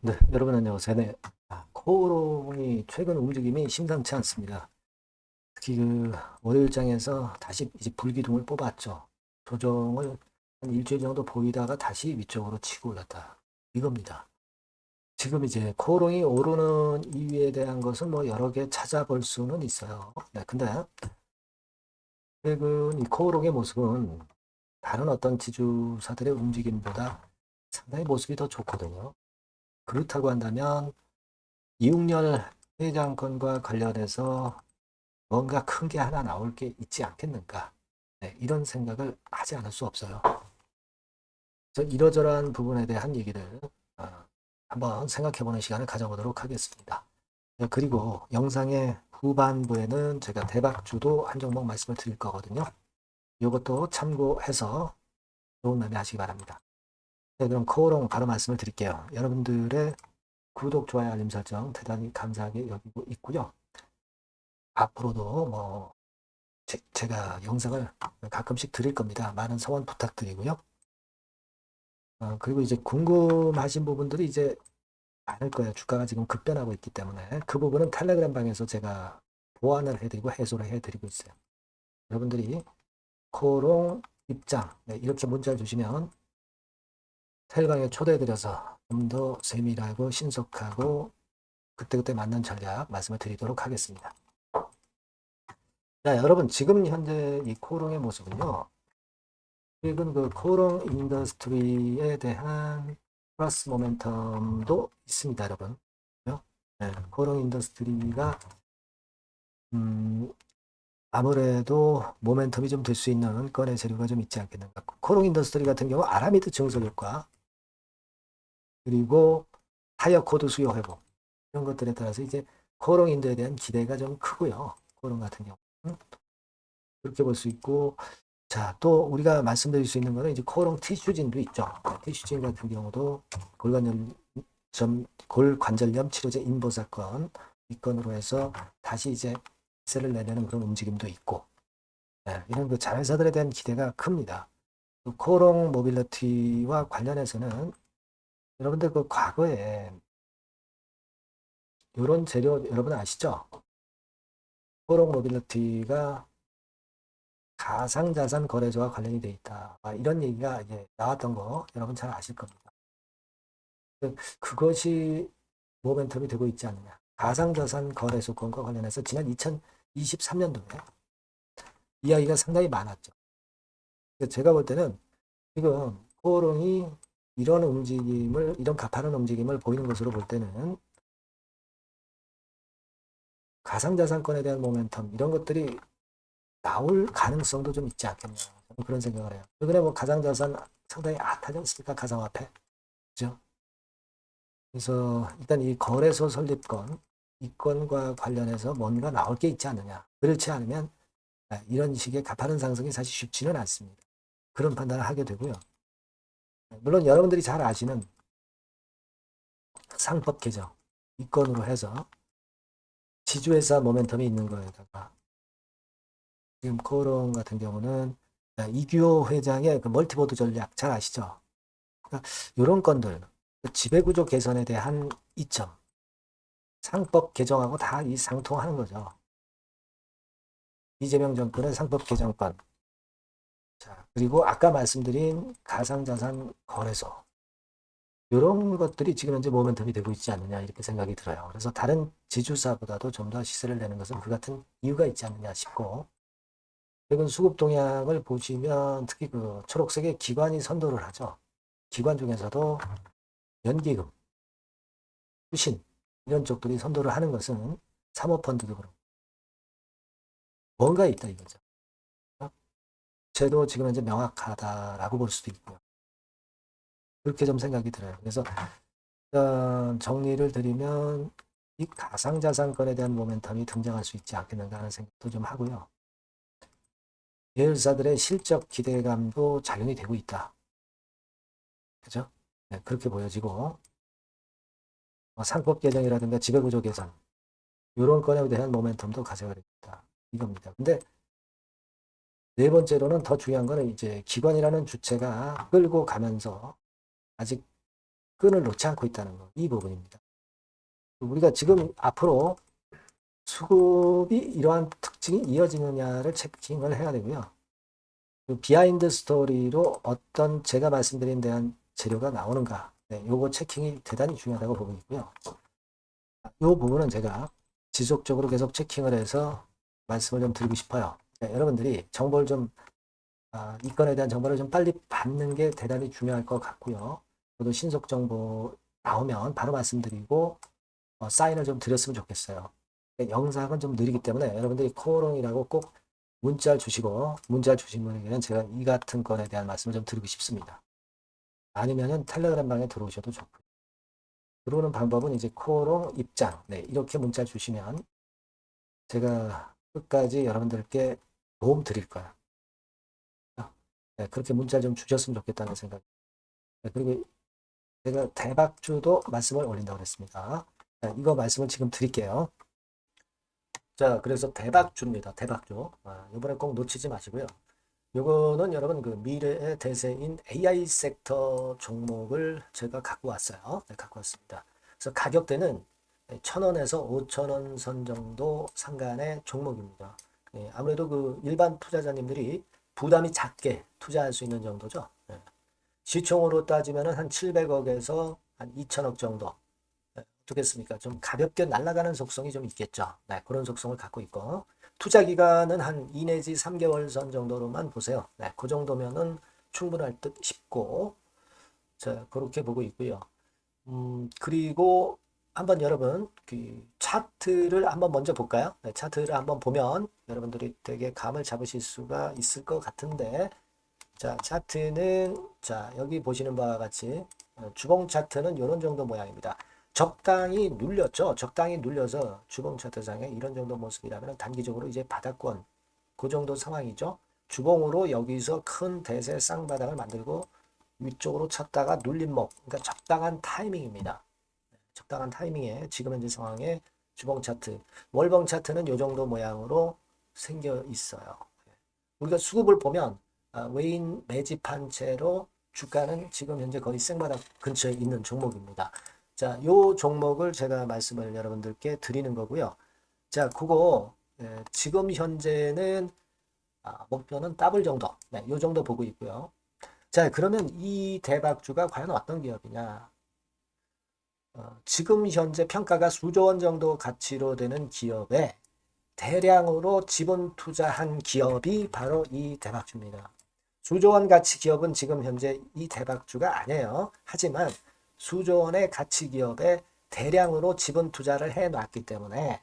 네, 여러분 안녕하세요. 네. 코오롱이 최근 움직임이 심상치 않습니다. 특히 월요일장에서 다시 이제 불기둥을 뽑았죠. 조정을 한 일주일 정도 보이다가 다시 위쪽으로 치고 올랐다. 이겁니다. 지금 이제 코오롱이 오르는 이유에 대한 것은 뭐 여러 개 찾아볼 수는 있어요. 네, 근데 최근 이 코오롱의 모습은 다른 어떤 지주사들의 움직임보다 상당히 모습이 더 좋거든요. 그렇다고 한다면 이웅렬 회장건과 관련해서 뭔가 큰 게 하나 나올 게 있지 않겠는가. 네, 이런 생각을 하지 않을 수 없어요. 그래서 이러저러한 부분에 대한 얘기를 어, 한번 생각해보는 시간을 가져보도록 하겠습니다. 네, 그리고 영상의 후반부에는 제가 대박주도 한 종목 말씀을 드릴 거거든요. 이것도 참고해서 좋은 매매 하시기 바랍니다. 네, 그럼 코오롱 바로 말씀을 드릴게요. 여러분들의 구독, 좋아요, 알림 설정 대단히 감사하게 여기고 있고요. 앞으로도 뭐 제가 영상을 가끔씩 드릴 겁니다. 많은 성원 부탁드리고요. 그리고 이제 궁금하신 부분들이 이제 많을 거예요. 주가가 지금 급변하고 있기 때문에 그 부분은 텔레그램 방에서 제가 보완을 해드리고 해소를 해드리고 있어요. 여러분들이 코롱 입장 이렇게 문자를 주시면 텔레방에 초대해드려서 좀 더 세밀하고 신속하고 그때그때 맞는 전략 말씀을 드리도록 하겠습니다. 자, 여러분 지금 현재 이 코롱의 모습은요. 최근 코롱 인더스트리에 대한 플러스 모멘텀도 있습니다, 여러분. 네, 코롱 인더스트리가 음, 아무래도 모멘텀이 좀 될 수 있는 건의 재료가 좀 있지 않겠는가. 코롱 인더스트리 같은 경우 아라미드 증설 효과 그리고 타이어 코드 수요 회복 이런 것들에 따라서 이제 코롱 인더에 대한 기대가 좀 크고요. 코롱 같은 경우 그렇게 볼 수 있고 자, 또 우리가 말씀드릴 수 있는 거는 이제 코롱 티슈진도 있죠. 티슈진 같은 경우도 골관절염 치료제 인보 사건 이 건으로 해서 다시 이제 세를 내려는 그런 움직임도 있고 네, 이런 그 자회사들에 대한 기대가 큽니다. 코롱 모빌리티와 관련해서는 여러분들 그 과거에 이런 재료 여러분 아시죠? 코롱 모빌리티가 가상자산 거래소와 관련이 돼 있다. 이런 얘기가 이제 나왔던 거 여러분 잘 아실 겁니다. 그것이 모멘텀이 되고 있지 않느냐. 가상자산 거래소권과 관련해서 지난 2023년도에 이야기가 상당히 많았죠. 제가 볼 때는 지금 코오롱이 이런 가파른 움직임을 보이는 것으로 볼 때는 가상자산권에 대한 모멘텀 이런 것들이 나올 가능성도 좀 있지 않겠냐. 저는 그런 생각을 해요. 최근에 뭐 가상자산 상당히 핫하지 않습니까? 가상화폐. 그죠? 그래서 일단 이 거래소 설립권, 이 건과 관련해서 뭔가 나올 게 있지 않느냐. 그렇지 않으면 이런 식의 가파른 상승이 사실 쉽지는 않습니다. 그런 판단을 하게 되고요. 물론 여러분들이 잘 아시는 상법 개정, 이 건으로 해서 지주회사 모멘텀이 있는 거에다가 지금 코오롱 같은 경우는 이규호 회장의 그 멀티보드 전략 잘 아시죠? 그러니까 이런 건들, 지배구조 개선에 대한 이점, 상법 개정하고 다 이 상통하는 거죠. 이재명 정권의 상법 개정권, 자, 그리고 아까 말씀드린 가상자산 거래소, 이런 것들이 지금 현재 모멘텀이 되고 있지 않느냐 이렇게 생각이 들어요. 그래서 다른 지주사보다도 좀 더 시세를 내는 것은 그 같은 이유가 있지 않느냐 싶고 최근 수급 동향을 보시면 특히 그 초록색의 기관이 선도를 하죠. 기관 중에서도 연기금, 후신 이런 쪽들이 선도를 하는 것은 사모펀드도 그렇고 뭔가 있다 이거죠. 제도 지금 현재 명확하다라고 볼 수도 있고요. 그렇게 좀 생각이 들어요. 그래서 정리를 드리면 이 가상자산권에 대한 모멘텀이 등장할 수 있지 않겠는가 하는 생각도 좀 하고요. 계열사들의 실적 기대감도 작용이 되고 있다. 그죠? 네, 그렇게 보여지고 상법 개정이라든가 지배구조 개선 이런 건에 대한 모멘텀도 가져야 되겠다. 이겁니다. 근데 네 번째로는 더 중요한 거는 이제 기관이라는 주체가 끌고 가면서 아직 끈을 놓지 않고 있다는 거, 이 부분입니다. 우리가 지금 앞으로 수급이 이러한 특징이 이어지느냐를 체킹을 해야 되고요. 그 비하인드 스토리로 어떤 제가 말씀드린 대한 재료가 나오는가, 네, 요거 체킹이 대단히 중요하다고 보고 있고요. 요 부분은 제가 지속적으로 계속 체킹을 해서 말씀을 좀 드리고 싶어요. 네, 여러분들이 정보를 좀 이 건에 대한 정보를 좀 빨리 받는 게 대단히 중요할 것 같고요. 저도 신속 정보 나오면 바로 말씀드리고 사인을 좀 드렸으면 좋겠어요. 영상은 좀 느리기 때문에 여러분들이 코롱이라고 꼭 문자를 주시고 문자 주신 분에게는 제가 이 같은 건에 대한 말씀을 좀 드리고 싶습니다. 아니면은 텔레그램 방에 들어오셔도 좋고요. 들어오는 방법은 이제 코롱 입장, 네, 이렇게 문자 주시면 제가 끝까지 여러분들께 도움 드릴 거예요. 네, 그렇게 문자 좀 주셨으면 좋겠다는 생각. 네, 그리고 제가 대박주도 말씀을 올린다고 했습니다. 자, 이거 말씀을 지금 드릴게요. 자, 그래서 대박주입니다. 대박주. 이번에 꼭 놓치지 마시고요. 요거는 여러분 그 미래의 대세인 AI 섹터 종목을 제가 갖고 왔어요. 네, 갖고 왔습니다. 그래서 가격대는 1,000원에서 5,000원 선 정도 상간의 종목입니다. 네, 아무래도 그 일반 투자자님들이 부담이 작게 투자할 수 있는 정도죠. 네. 시총으로 따지면 한 700억에서 한 2천억 정도. 네, 어떻겠습니까? 좀 가볍게 날아가는 속성이 좀 있겠죠. 네, 그런 속성을 갖고 있고. 투자 기간은 한 2 내지 3개월 선 정도로만 보세요. 네, 그 정도면은 충분할 듯 싶고, 자, 그렇게 보고 있고요. 그리고 한번 여러분, 그 차트를 한번 먼저 볼까요? 네, 차트를 한번 보면 여러분들이 되게 감을 잡으실 수가 있을 것 같은데, 자, 차트는, 자, 여기 보시는 바와 같이, 주봉 차트는 이런 정도 모양입니다. 적당히 눌렸죠. 적당히 눌려서 주봉 차트상에 이런 정도 모습이라면 단기적으로 이제 바닥권, 그 정도 상황이죠. 주봉으로 여기서 큰 대세 쌍바닥을 만들고 위쪽으로 쳤다가 눌림목, 그러니까 적당한 타이밍입니다. 적당한 타이밍에 지금 현재 상황에 주봉 차트, 월봉 차트는 이 정도 모양으로 생겨 있어요. 우리가 수급을 보면 외인 매집한 채로 주가는 지금 현재 거의 생바닥 근처에 있는 종목입니다. 자, 요 종목을 제가 말씀을 여러분들께 드리는 거고요. 자, 그거 지금 현재는 목표는 더블 정도, 네, 요 정도 보고 있고요. 자, 그러면 이 대박주가 과연 어떤 기업이냐? 지금 현재 평가가 수조 원 정도 가치로 되는 기업에 대량으로 지분 투자한 기업이 바로 이 대박주입니다. 수조 원 가치 기업은 지금 현재 이 대박주가 아니에요. 하지만 수조 원의 가치 기업에 대량으로 지분 투자를 해 놨기 때문에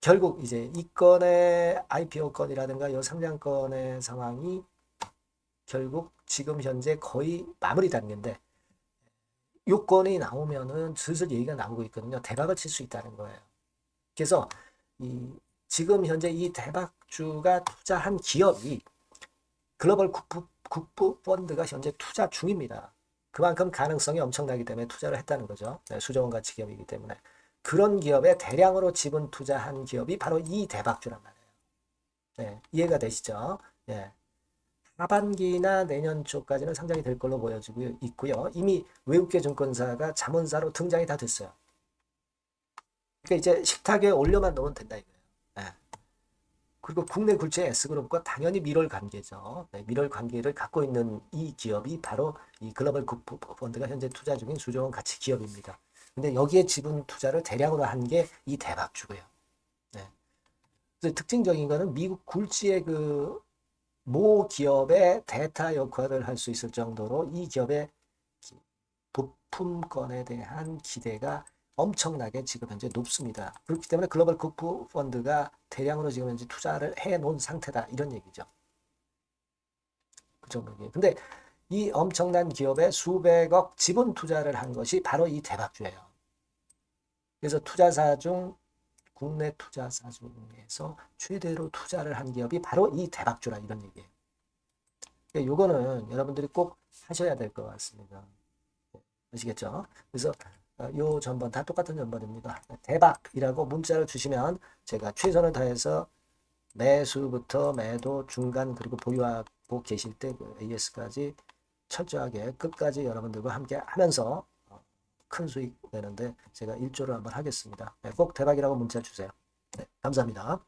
결국 이제 이 건의 IPO 건이라든가 이 상장건의 상황이 결국 지금 현재 거의 마무리 단계인데 요건이 나오면은 슬슬 얘기가 나오고 있거든요. 대박을 칠 수 있다는 거예요. 그래서 이 지금 현재 이 대박주가 투자한 기업이 글로벌 국부 펀드가 현재 투자 중입니다. 그만큼 가능성이 엄청나기 때문에 투자를 했다는 거죠. 네, 수조원 가치 기업이기 때문에. 그런 기업에 대량으로 지분 투자한 기업이 바로 이 대박주란 말이에요. 네, 이해가 되시죠? 네. 하반기나 내년 초까지는 상장이 될 걸로 보여지고 있고요. 이미 외국계 증권사가 자문사로 등장이 다 됐어요. 그러니까 이제 식탁에 올려만 놓으면 된다 이거예요. 네. 그리고 국내 굴지 S그룹과 당연히 밀월 관계죠. 네, 밀월 관계를 갖고 있는 이 기업이 바로 이 글로벌 국부 펀드가 현재 투자 중인 수조원 가치 기업입니다. 근데 여기에 지분 투자를 대량으로 한 게 이 대박주고요. 네. 그래서 특징적인 거는 미국 굴지의 그 모 기업의 대타 역할을 할 수 있을 정도로 이 기업의 부품권에 대한 기대가 엄청나게 지금 현재 높습니다. 그렇기 때문에 글로벌 국부 펀드가 대량으로 지금 현재 투자를 해 놓은 상태다. 이런 얘기죠. 그 정도예요. 근데 이 엄청난 기업에 수백억 지분 투자를 한 것이 바로 이 대박주예요. 그래서 투자사 중 국내 투자사 중에서 최대로 투자를 한 기업이 바로 이 대박주라 이런 얘기예요. 그러니까 요거는 여러분들이 꼭 하셔야 될 것 같습니다. 아시겠죠? 그래서 요 전번 다 똑같은 전번입니다. 대박이라고 문자를 주시면 제가 최선을 다해서 매수부터 매도 중간 그리고 보유하고 계실 때 그 AS까지 철저하게 끝까지 여러분들과 함께 하면서 큰 수익 내는데 제가 일조를 한번 하겠습니다. 네, 꼭 대박이라고 문자 주세요. 네, 감사합니다.